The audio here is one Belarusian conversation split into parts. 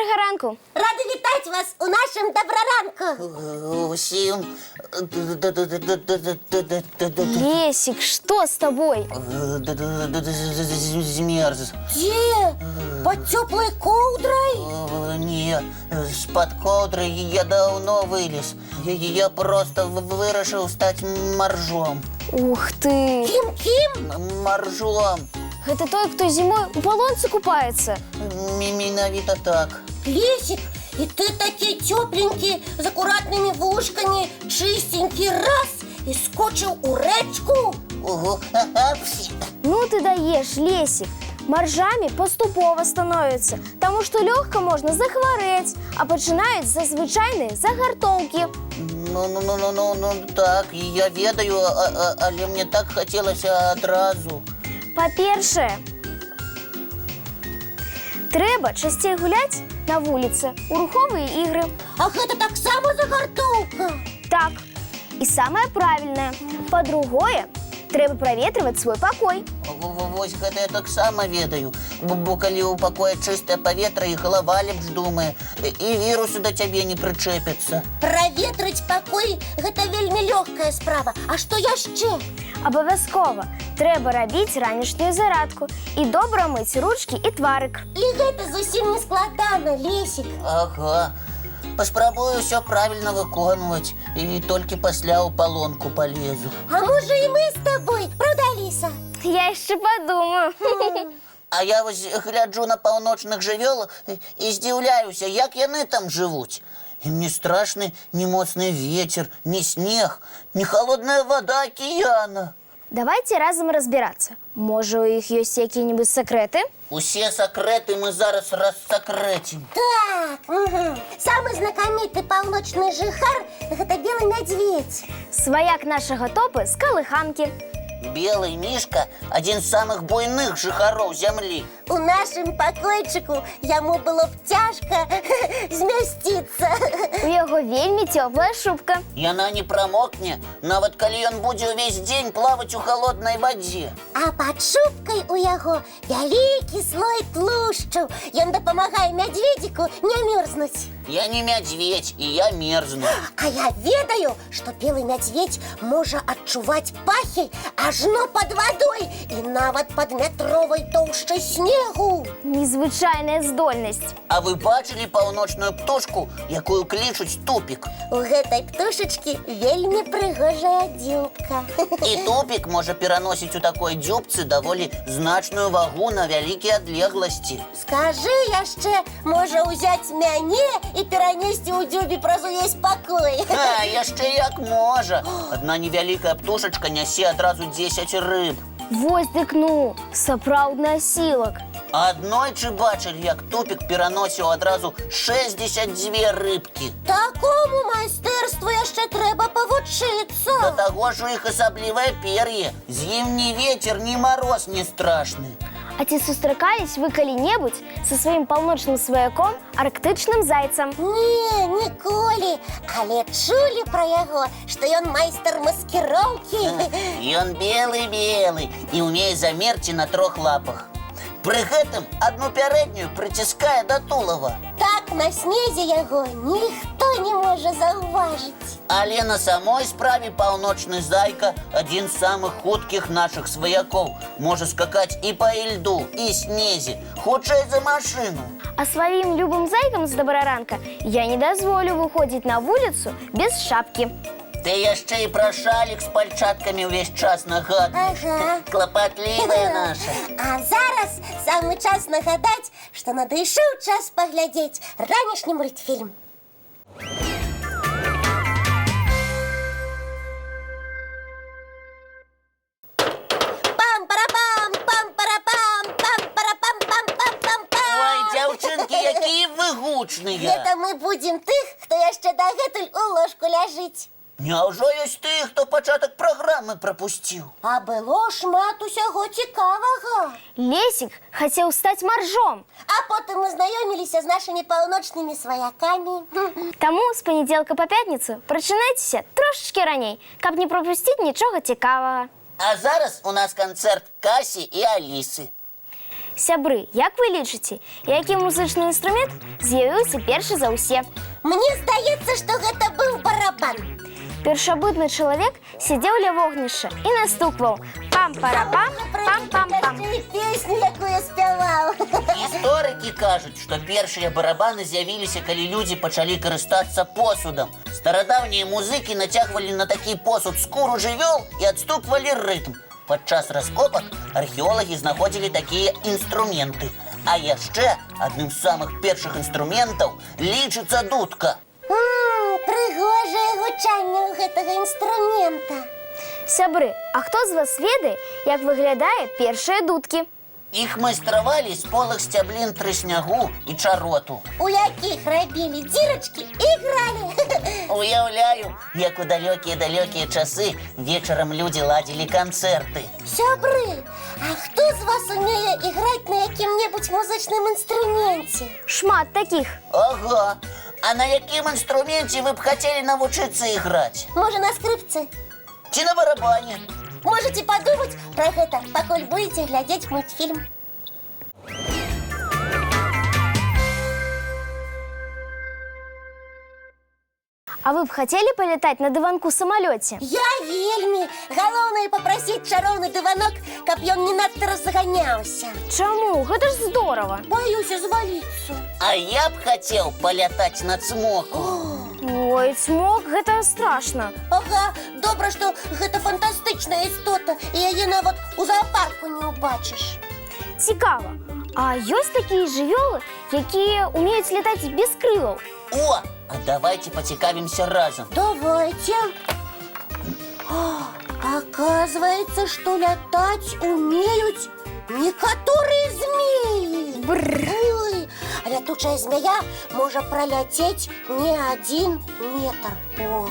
Доброго ранку. Рада вітати вас у нашому доброранку. Усім Лесик, что с тобой? змерз. Где? Под теплой ковдрой? Не, з-під ковдри я давно виліз. Я просто вирішив стати моржом. Ух ты! Ким? Моржом. Это той, кто зимой у полонца купается. Менавіта так. Лесик, и ты такие тепленькие, с аккуратными вушками, чистенький, раз, и скочил у речку. Ого, Ну ты даешь, Лесик. Моржами поступово становятся, тому что легко можно захвореть, а починают за звичайные загартовки. Ну, так, я ведаю, але мне так хотілося одразу. По-перше, треба частей гулять на вулиці у рухові ігри. Ах, это так само загартовка. Так, и самое правильное. По-другое, треба проветривать свой покой. Вось гэта я так само ведаю. Бо калі ў пакоі чыстае паветра і галава лепш думае, і вірусы да цябе не прычэпяцца. Проветрить покой – это вельми легкая справа. А что яшчэ? Абавязкова трэба рабіць ранішнюю зарадку і добра мыць ручкі і тварык. И это зусім не складана, Лесик. Ага. Паспрабую ўсё правільна выконваць і толькі пасля ў палонку палезу. А может и мы с тобой, правда, Алиса? Я яшчэ падумаю. А я вось гляджу на паўночных жывёл і здзіўляюся, як яны там жывуць. І мне страшны ні моцны вецер, ні снег, ні холодная вода океана. Давайте разом разбираться. Можа, у іх ёсць якія-небудзь сакрэты? Усе сакрэты мы зараз рассакрэтим. Так, самый знакомитый полночный жихар – это белый медведь. Сваяк нашага топы з калыханкі. Белый мишка – один з самых буйных жыхароў зямлі. У нашым пакойчыку яму было б цяжка змясціцца. У яго вельмі цёплая шубка. Яна не прамокне, нават калі ён будзе ўвесь дзень плаваць у холоднай вадзе. А пад шубкай у яго вялікі слой тлушчу. Ён дапамагае мядзведзіку не мерзнуць. Я не мядзведь, і я мерзну. А я ведаю, што белы мядзведь можа адчуваць пахі ажно пад вадой і нават пад метровай тоўшчай снегу. Незвычайная здольнасць. А вы бачылі паўночную птушку, якую клічуць тупік? У гэтай птушачкі вельмі прыгожая дзюбка. І тупік можа пераносіць у такой дзюбцы даволі значную вагу на вялікія адлегласці. Скажы яшчэ, можа ўзяць мяне і перанесці ў дзюбе праз увесь пакой. А, яшчэ як можа. Адна невялікая птушачка нясе адразу 10 рыб. Вось дык ну, сапраўдны асілак. Аднойчы бачылі, як тупік пераносіў адразу 62 рыбкі. Такому майстэрству яшчэ трэба Да павучыцца. таго ж у іх асаблівае пер'е. З ім ні вецер, ні мароз не страшны. А ці сустракались вы калі-небудзь са сваім паўночным сваяком арктычным зайцам? Не, ніколі. Але чулі пра яго, што ён майстар маскіроўкі. Ён белы-белы і ўмее замерці на 3 лапах. Пры гэтым адну пярэднюю прыціскае да тулава. Так на снезе яго ніхто не можа заўважыць. Але на самой справе паўночны зайка адзін з самых хуткіх нашых сваякоў. Можа скакаць і па ільду, і снезе, хутчэй за машыну. А сваім любым зайкам з добраранка я не дазволю выходзіць на вуліцу без шапкі. Ты яшчэ і пра шалік з пальчаткамі ўвесь час нагадваеш. Ага. Клапатлівая наша. А зараз самы час нагадаць, што надышоў час паглядзець ранішні мультфільм. Пам-парапам, пам-парапам, пам-парапам-пам-пам-пам-пам. Ой, дзяўчынкі, якія вы гучныя. Гэта мы будзем тых, хто яшчэ дагэтуль у ложку ляжыць. Няўжо ёсць тых, хто пачатак праграмы прапусціў? А было шмат усяго цікавага. Лесик хацеў стаць маржом. А потым мы знаёміліся з нашымі паўночнымі сваякамі. Таму з панядзелка па пятніцу прачынайцеся трошачкі раней, каб не прапусціць нічога цікавага. А зараз у нас канцэрт Касі і Алісы. Сябры, як вы лічыце, які музычны інструмент з'явіўся першы за ўсе? Мне здаецца, што гэта быў барабан. Першабытны чалавек сидзеў ля вогнішча і настукваў пам-парапам, пам-пам-пам. І песню, якую спяваў. Гісторыкі кажуць, што першыя барабаны з'явіліся, калі людзі пачалі карыстацца посудам. Старадаўнія музыкі нацягвалі на такі посуд скуру жывёл і адстуквалі рытм. Падчас раскопак археолагі знаходзілі такія інструменты. А яшчэ адным з самых першых інструментаў лічыцца дудка. Прыгожае гучанне ў гэтага інструмента. Сябры, а хто з вас ведае, як выглядае першыя дудкі? Іх майстравалі з полых сцяблін трыснягу і чароту. У якіх рабілі дзірачкі і гралі. Уяўляю, як у далёкія-далёкія часы вечарам людзі ладзілі канцэрты. Сябры, а хто з вас умее іграць на якім-небудзь музычным інструменце? Шмат такіх. Ага. А на якім інструменце вы б хацелі навучыцца іграць? Можа, на скрыпцы? Ці на барабане? Можете подумать про гэта, пакуль будете глядзець мультфільм. А вы б хацелі палятаць на дыванку-самалёце? Я вельмі. Галоўнае папрасіць чароўны дыванок, каб ён не надта разганяўся. Чаму? Гэта ж здорава. Баюся зваліцца. А я б хацеў палятаць на цмоку. Ой, цмок, гэта страшна. Ага, добра, што гэта фантастычная істота, і яе нават у зоапарку не ўбачыш. Цікава. А ёсць такія жывёлы, якія умеюць летаць без крылаў? О, а давайте пацікавімся разам. Давайте. Оказывается, что летать умеют некоторые змеи. Ой, а летучая змея может пролететь не 1 метр. О.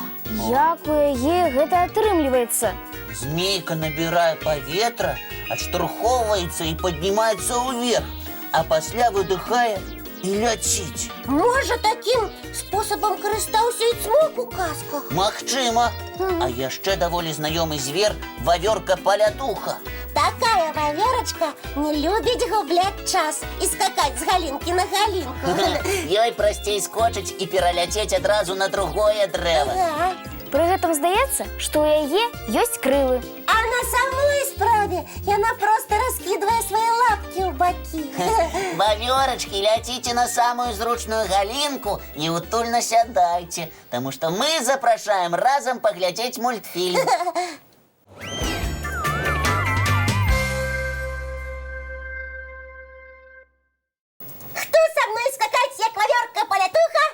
Як у яе гэта атрымліваецца? Змейка набірае паветра, адштурхоўваецца і паднімаецца ўверх, а пасля выдыхае і ляціць. Может, таким способом карыстаўся і цмок у казках? Магчыма. А яшчэ даволі знаёмы звер вавёрка-палятуха. Такая ваверочка не любить гублять час и скакать с галинки на галинку. Ёй прасцей скочыць і пераляцець адразу на другое дрэва. Ага. Пры гэтым здаецца, што ў яе ёсць крылы. А на самой справе яна просто раскидывае свои лапки ў бакі. Вавёрачкі, ляціце на самую зручную галінку і утульна сядайце, таму што мы запрашаем разам паглядзець мультфільм. Хто са мной скакаць, як вавёрка-палятуха?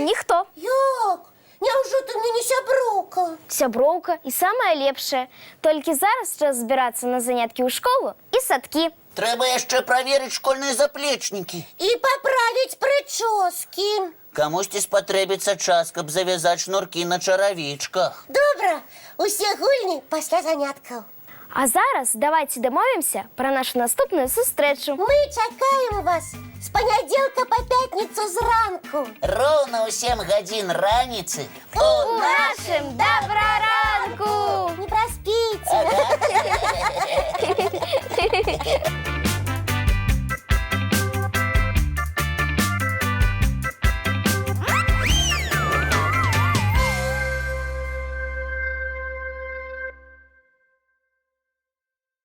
Ніхто. Як? Няўжо ты мне не сяброўка? Сяброўка і самае лепшае. Толькі зараз час збірацца на заняткі ў школу і садкі. Трэба яшчэ праверыць школьныя заплечнікі. І паправіць прычоскі. Камусьці спатрэбіцца час, каб завязаць шнуркі на чаравічках. Добра, усе гульні пасля заняткаў. А зараз давайте дамовімся пра нашу наступную сустрэчу. Мы чакаем вас з панядзелка па пятніцу зранку. Роўна ў 7 гадзін раніцы У нашым добраранку! Не праспіце. Ага.